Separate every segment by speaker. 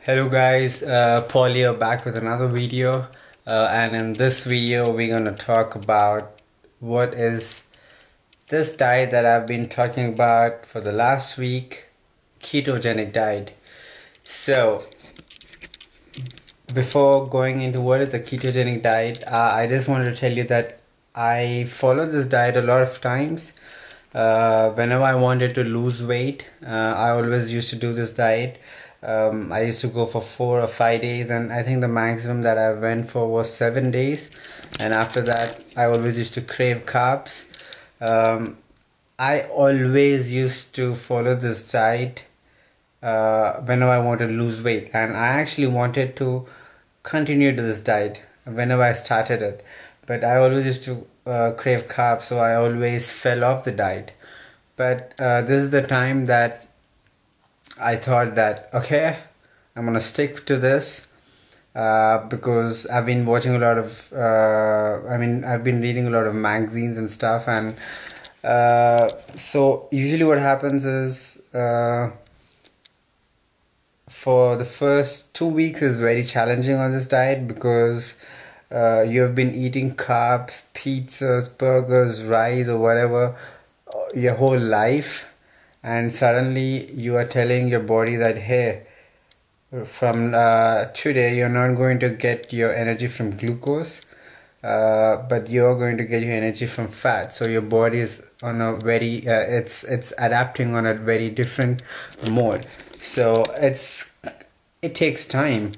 Speaker 1: Hello guys, Paul here back with another video, and in this video we're gonna talk about what is this diet that I've been talking about for the last week, ketogenic diet. So before going into what is the ketogenic diet, I just wanted to tell you that I followed this diet a lot of times. Whenever I wanted to lose weight, I always used to do this diet. I used to go for 4 or 5 days, and I think the maximum that I went for was 7 days. And after that, I always used to crave carbs. I always used to follow this diet whenever I wanted to lose weight, and I actually wanted to continue to this diet whenever I started it. But I always used to crave carbs, so I always fell off the diet. But this is the time that I thought that, okay, I'm gonna stick to this because I've been watching a lot of, I've been reading a lot of magazines and stuff, and so usually what happens is for the first 2 weeks is very challenging on this diet because you have been eating carbs, pizzas, burgers, rice or whatever your whole life. And suddenly you are telling your body that, hey, from today you're not going to get your energy from glucose, but you're going to get your energy from fat. So your body is on a very, it's adapting on a very different mode. So it takes time.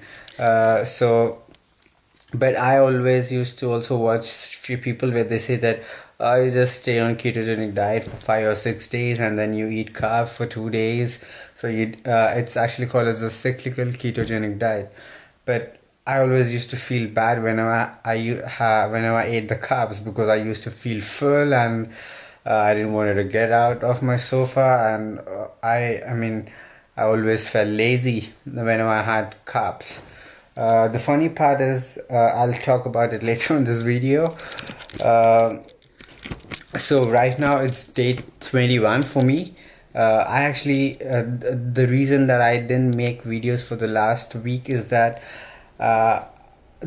Speaker 1: But I always used to also watch few people where they say that you just stay on ketogenic diet for 5 or 6 days and then you eat carbs for 2 days. So it's actually called as a cyclical ketogenic diet. But I always used to feel bad whenever I ate the carbs because I used to feel full, and I didn't want to get out of my sofa, and I always felt lazy whenever I had carbs. The funny part is, I'll talk about it later in this video. So right now it's day 21 for me. I actually, the reason that I didn't make videos for the last week is that the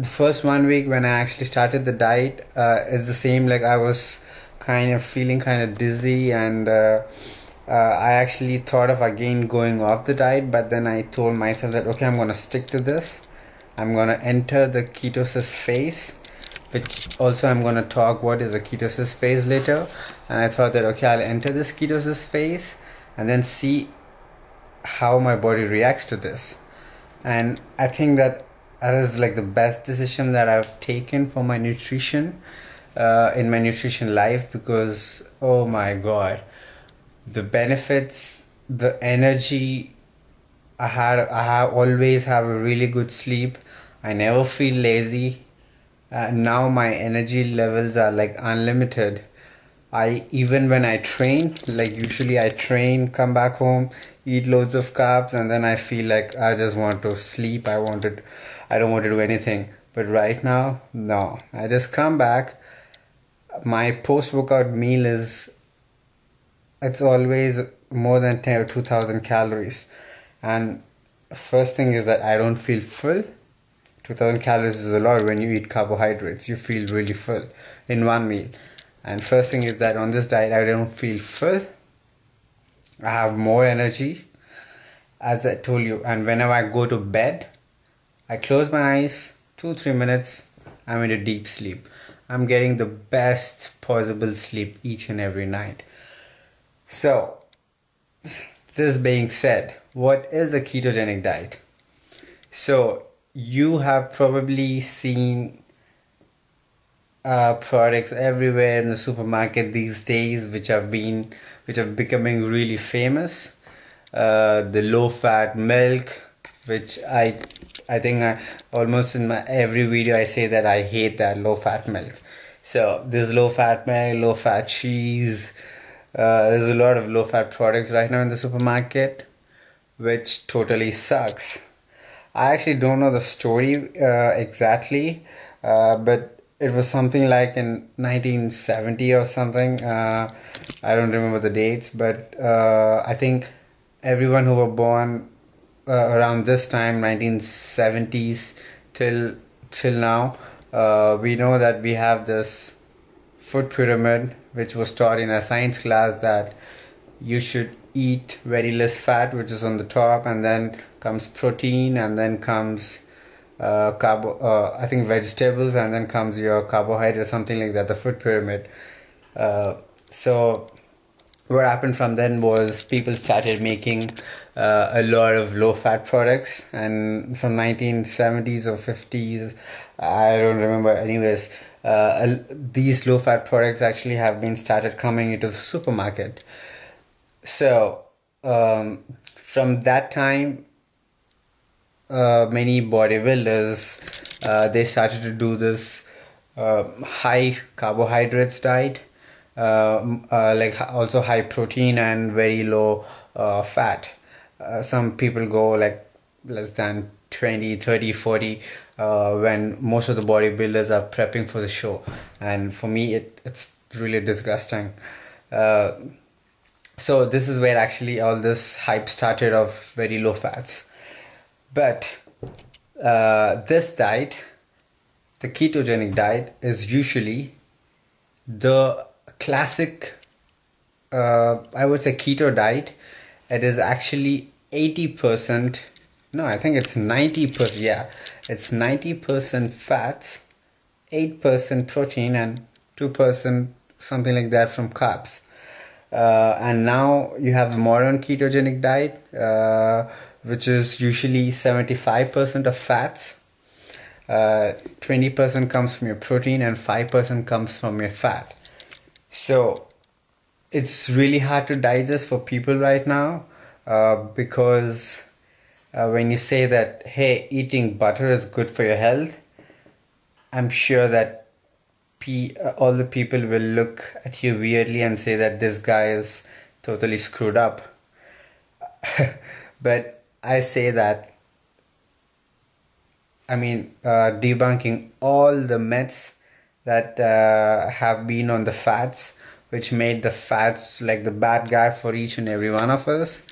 Speaker 1: first 1 week when I actually started the diet is the same, like I was kind of feeling kind of dizzy, and I actually thought of again going off the diet, but then I told myself that, okay, I'm gonna stick to this. I'm gonna enter the ketosis phase, which also I'm gonna talk what is a ketosis phase later. And I thought that, okay, I'll enter this ketosis phase and then see how my body reacts to this. And I think that is like the best decision that I've taken for my nutrition, in my nutrition life, because oh my god, the benefits, the energy I always have a really good sleep. I never feel lazy. Now my energy levels are like unlimited. Even when I train, like usually I train, come back home, eat loads of carbs, and then I feel like I just want to sleep. I don't want to do anything. But right now, no. I just come back. My post-workout meal it's always more than 10 or 2,000 calories. And first thing is that I don't feel full. 2,000 calories is a lot when you eat carbohydrates. You feel really full in one meal. And first thing is that on this diet I don't feel full. I have more energy, as I told you. And whenever I go to bed, I close my eyes, 2-3 minutes, I'm in a deep sleep. I'm getting the best possible sleep each and every night. So, this being said, what is a ketogenic diet? So you have probably seen products everywhere in the supermarket these days which are becoming really famous. The low-fat milk, which I think almost in my every video I say that I hate that low-fat milk. So there's low-fat milk, low-fat cheese. There's a lot of low-fat products right now in the supermarket, which totally sucks. I actually don't know the story exactly, but it was something like in 1970 or something. I don't remember the dates, but I think everyone who were born around this time, 1970s till now, we know that we have this food pyramid, which was taught in a science class, that you should eat very less fat, which is on the top, and then comes protein, and then comes I think vegetables, and then comes your carbohydrate, something like that, the food pyramid. So what happened from then was people started making a lot of low fat products, and from 1970s or 50s, I don't remember, anyways, these low fat products actually have been started coming into the supermarket. So from that time, many bodybuilders, they started to do this high carbohydrates diet, like also high protein and very low fat. Some people go like less than 20, 30, 40 when most of the bodybuilders are prepping for the show, and for me it's really disgusting. So this is where actually all this hype started of very low fats. But this diet, the ketogenic diet, is usually the classic, I would say, keto diet. It is actually 80%, no, I think it's 90%, yeah, it's 90% fats, 8% protein, and 2% something like that from carbs. And now you have the modern ketogenic diet, which is usually 75% of fats, 20% comes from your protein, and 5% comes from your fat. So it's really hard to digest for people right now, because when you say that, hey, eating butter is good for your health, I'm sure that all the people will look at you weirdly and say that this guy is totally screwed up. But I say that, I mean, debunking all the myths that have been on the fats, which made the fats like the bad guy for each and every one of us.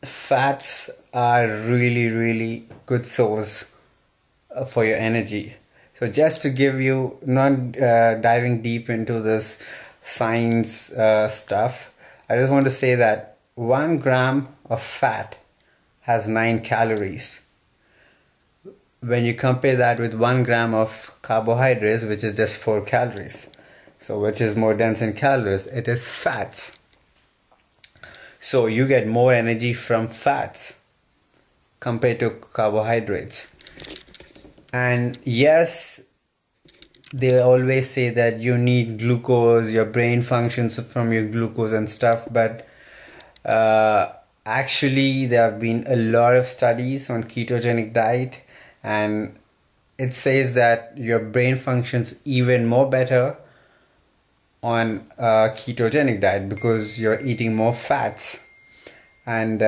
Speaker 1: Fats are really good source for your energy. So just to give you, not diving deep into this science stuff, I just want to say that 1 gram of fat has 9 calories. When you compare that with 1 gram of carbohydrates, which is just 4 calories, so which is more dense in calories, it is fats. So you get more energy from fats compared to carbohydrates. And yes, they always say that you need glucose, your brain functions from your glucose and stuff, but actually there have been a lot of studies on ketogenic diet, and it says that your brain functions even more better on ketogenic diet because you're eating more fats, and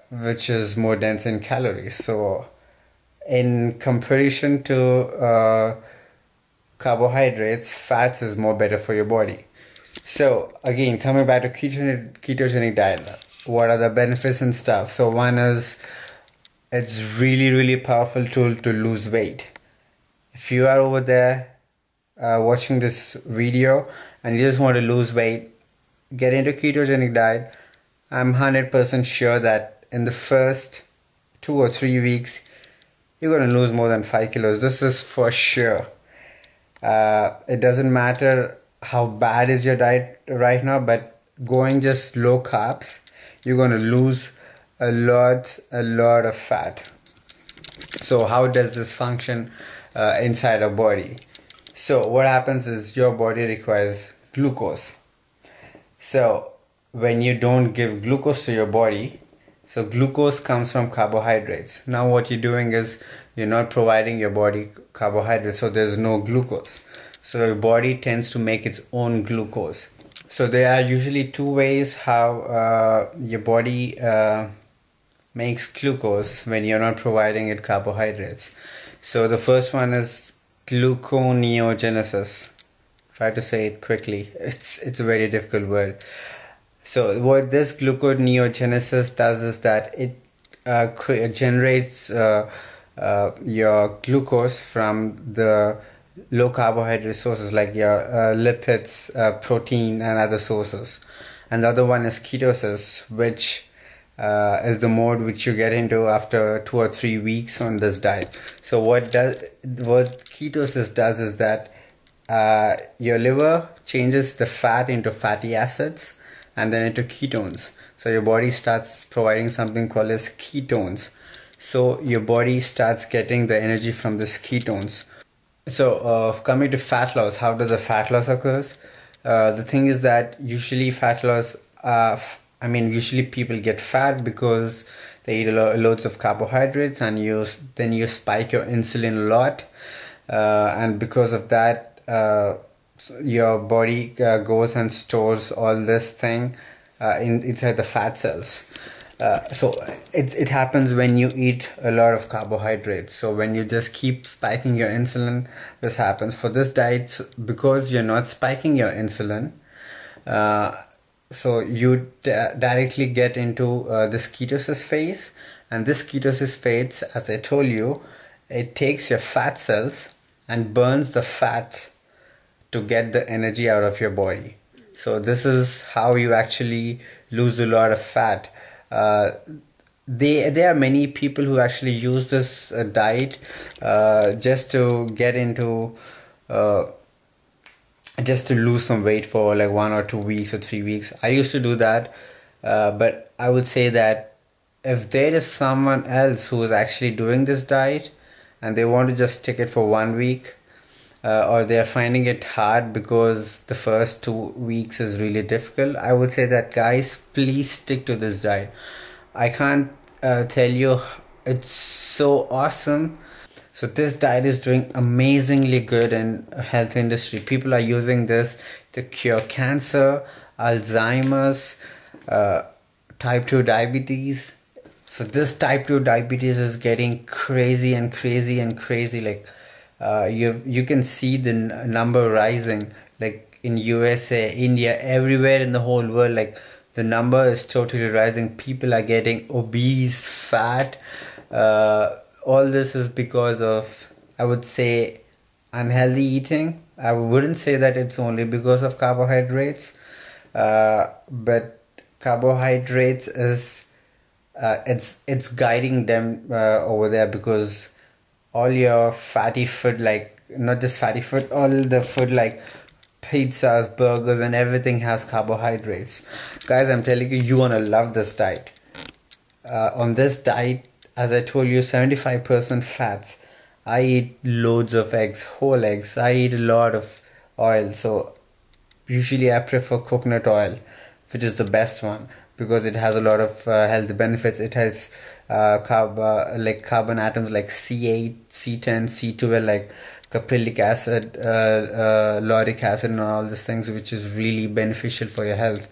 Speaker 1: which is more dense in calories. So in comparison to carbohydrates, fats is more better for your body. So again, coming back to ketogenic diet, what are the benefits and stuff? So one is, it's really powerful tool to lose weight. If you are over there watching this video and you just want to lose weight, get into ketogenic diet. I'm 100% sure that in the first 2 or 3 weeks you're going to lose more than 5 kilos. This is for sure. It doesn't matter how bad is your diet right now, but going just low carbs, you're going to lose a lot of fat. So how does this function inside our body? So what happens is your body requires glucose. So when you don't give glucose to your body, so glucose comes from carbohydrates. Now what you're doing is you're not providing your body carbohydrates, so there's no glucose. So your body tends to make its own glucose. So there are usually 2 ways how your body makes glucose when you're not providing it carbohydrates. So the first one is gluconeogenesis. Try to say it quickly. It's a very difficult word. So what this gluconeogenesis does is that it generates your glucose from the low carbohydrate sources like your lipids, protein, and other sources. And the other one is ketosis, which is the mode which you get into after 2 or 3 weeks on this diet. So what ketosis does is that your liver changes the fat into fatty acids and then into ketones. So your body starts providing something called as ketones. So your body starts getting the energy from these ketones. So coming to fat loss, how does a fat loss occurs? The thing is that usually fat loss, usually people get fat because they eat loads of carbohydrates, and then you spike your insulin a lot, and because of that, your body goes and stores all this thing inside the fat cells. So it happens when you eat a lot of carbohydrates. So when you just keep spiking your insulin, this happens. For this diet, because you're not spiking your insulin, so you directly get into this ketosis phase. And this ketosis phase, as I told you, it takes your fat cells and burns the fat to get the energy out of your body. So this is how you actually lose a lot of fat. There are many people who actually use this diet just to get into just to lose some weight for like 1 or 2 weeks or 3 weeks. I used to do that, but I would say that if there is someone else who is actually doing this diet and they want to just stick it for 1 week, or they're finding it hard because the first 2 weeks is really difficult, I would say that, guys, please stick to this diet. I can't tell you, it's so awesome. So this diet is doing amazingly good in health industry. People are using this to cure cancer, Alzheimer's, type 2 diabetes. So this type 2 diabetes is getting crazy and crazy and crazy. Like you can see the number rising, like in USA, India, everywhere in the whole world. Like the number is totally rising. People are getting obese, fat. All this is because of, I would say, unhealthy eating. I wouldn't say that it's only because of carbohydrates, but carbohydrates is it's guiding them over there, because all your fatty food, like not just fatty food, all the food like pizzas, burgers, and everything has carbohydrates. Guys, I'm telling you, you wanna love this diet. On this diet, as I told you, 75% fats. I eat loads of eggs, whole eggs. I eat a lot of oil. So usually I prefer coconut oil, which is the best one, because it has a lot of health benefits. It has carbon atoms like C8, C10, C12, like caprylic acid, lauric acid, and all these things, which is really beneficial for your health.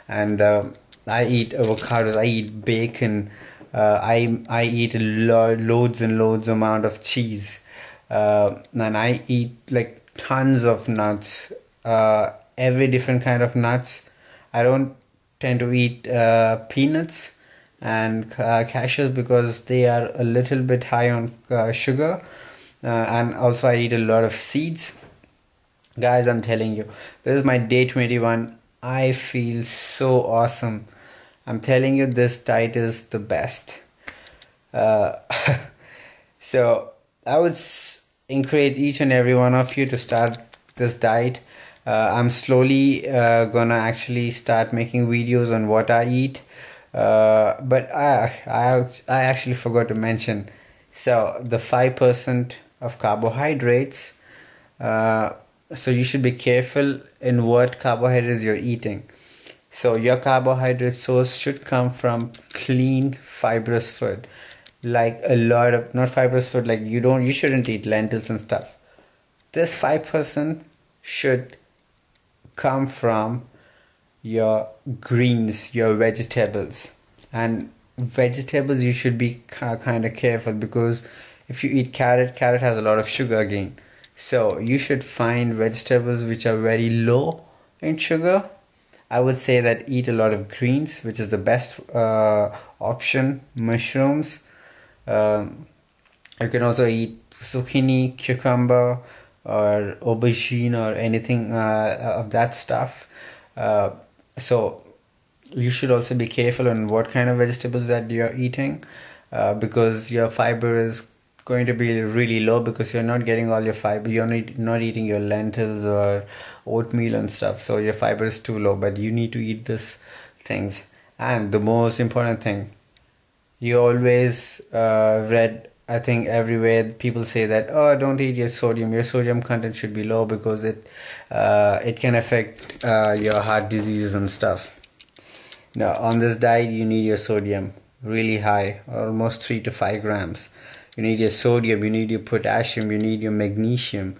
Speaker 1: And I eat avocados, I eat bacon, I eat loads and loads amount of cheese, and I eat like tons of nuts, every different kind of nuts. I don't tend to eat peanuts and cashews because they are a little bit high on sugar, and also I eat a lot of seeds. Guys, I'm telling you, this is my day 21. I feel so awesome. I'm telling you, this diet is the best. So I would encourage each and every one of you to start this diet. I'm slowly gonna actually start making videos on what I eat, but I actually forgot to mention. So the 5% of carbohydrates. So you should be careful in what carbohydrates you're eating. So your carbohydrate source should come from clean fibrous food, like a lot of, not fibrous food, like you shouldn't eat lentils and stuff. This 5% should come from your greens, your vegetables. And vegetables, you should be kind of careful, because if you eat carrot has a lot of sugar again. So you should find vegetables which are very low in sugar, I would say that eat a lot of greens, which is the best option. Mushrooms. You can also eat zucchini, cucumber, or aubergine, or anything of that stuff. So you should also be careful on what kind of vegetables that you're eating, because your fiber is going to be really low, because you're not getting all your fiber. You're not eating your lentils or oatmeal and stuff, so your fiber is too low. But you need to eat these things. And the most important thing, you always read, I think everywhere people say that, oh, don't eat your sodium content should be low, because it can affect your heart diseases and stuff. Now on this diet you need your sodium really high, almost 3 to 5 grams. You need your sodium, you need your potassium, you need your magnesium,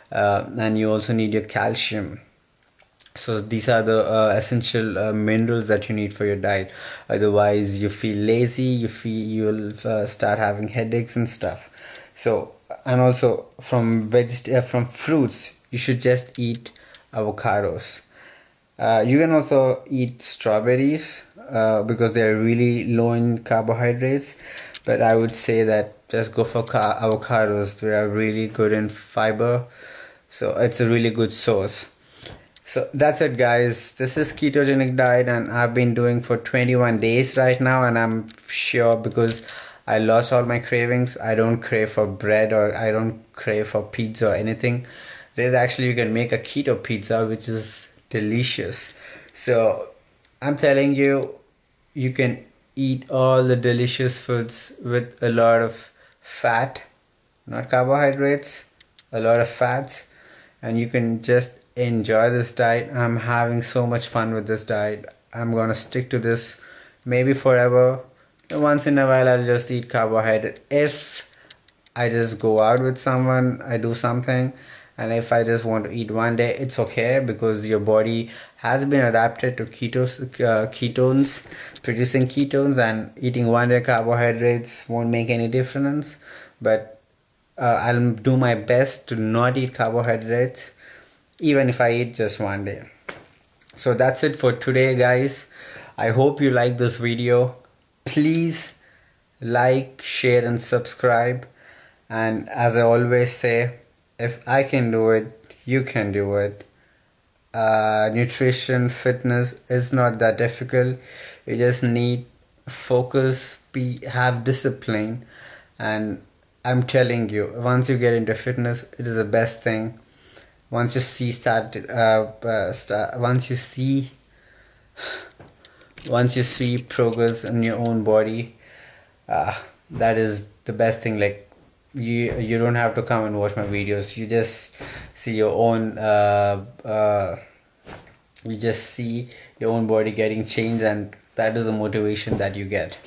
Speaker 1: and you also need your calcium. So these are the essential minerals that you need for your diet. Otherwise you feel lazy, you'll start having headaches and stuff. So, and also from fruits, you should just eat avocados. You can also eat strawberries because they're really low in carbohydrates, but I would say that just go for avocados. They are really good in fiber, so it's a really good source. So that's it, guys. This is ketogenic diet, and I've been doing for 21 days right now, and I'm sure, because I lost all my cravings. I don't crave for bread, or I don't crave for pizza or anything. There's actually, you can make a keto pizza, which is delicious. So I'm telling you, you can eat all the delicious foods with a lot of fat, not carbohydrates, a lot of fats, and you can just enjoy this diet. I'm having so much fun with this diet. I'm gonna stick to this maybe forever. Once in a while I'll just eat carbohydrate if I just go out with someone, I do something. And if I just want to eat one day, it's okay, because your body has been adapted to ketones, producing ketones, and eating one day carbohydrates won't make any difference. But I'll do my best to not eat carbohydrates, even if I eat just one day. So that's it for today, guys. I hope you like this video. Please like, share and subscribe. And as I always say, if I can do it, you can do it. Nutrition, fitness is not that difficult. You just need focus, have discipline, and I'm telling you, once you get into fitness, it is the best thing. Once you see once you see progress in your own body, that is the best thing. Like, you don't have to come and watch my videos. You just see your own body getting changed, and that is the motivation that you get.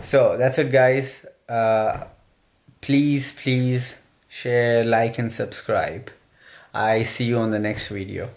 Speaker 1: So that's it, guys. Please share, like and subscribe. I see you on the next video.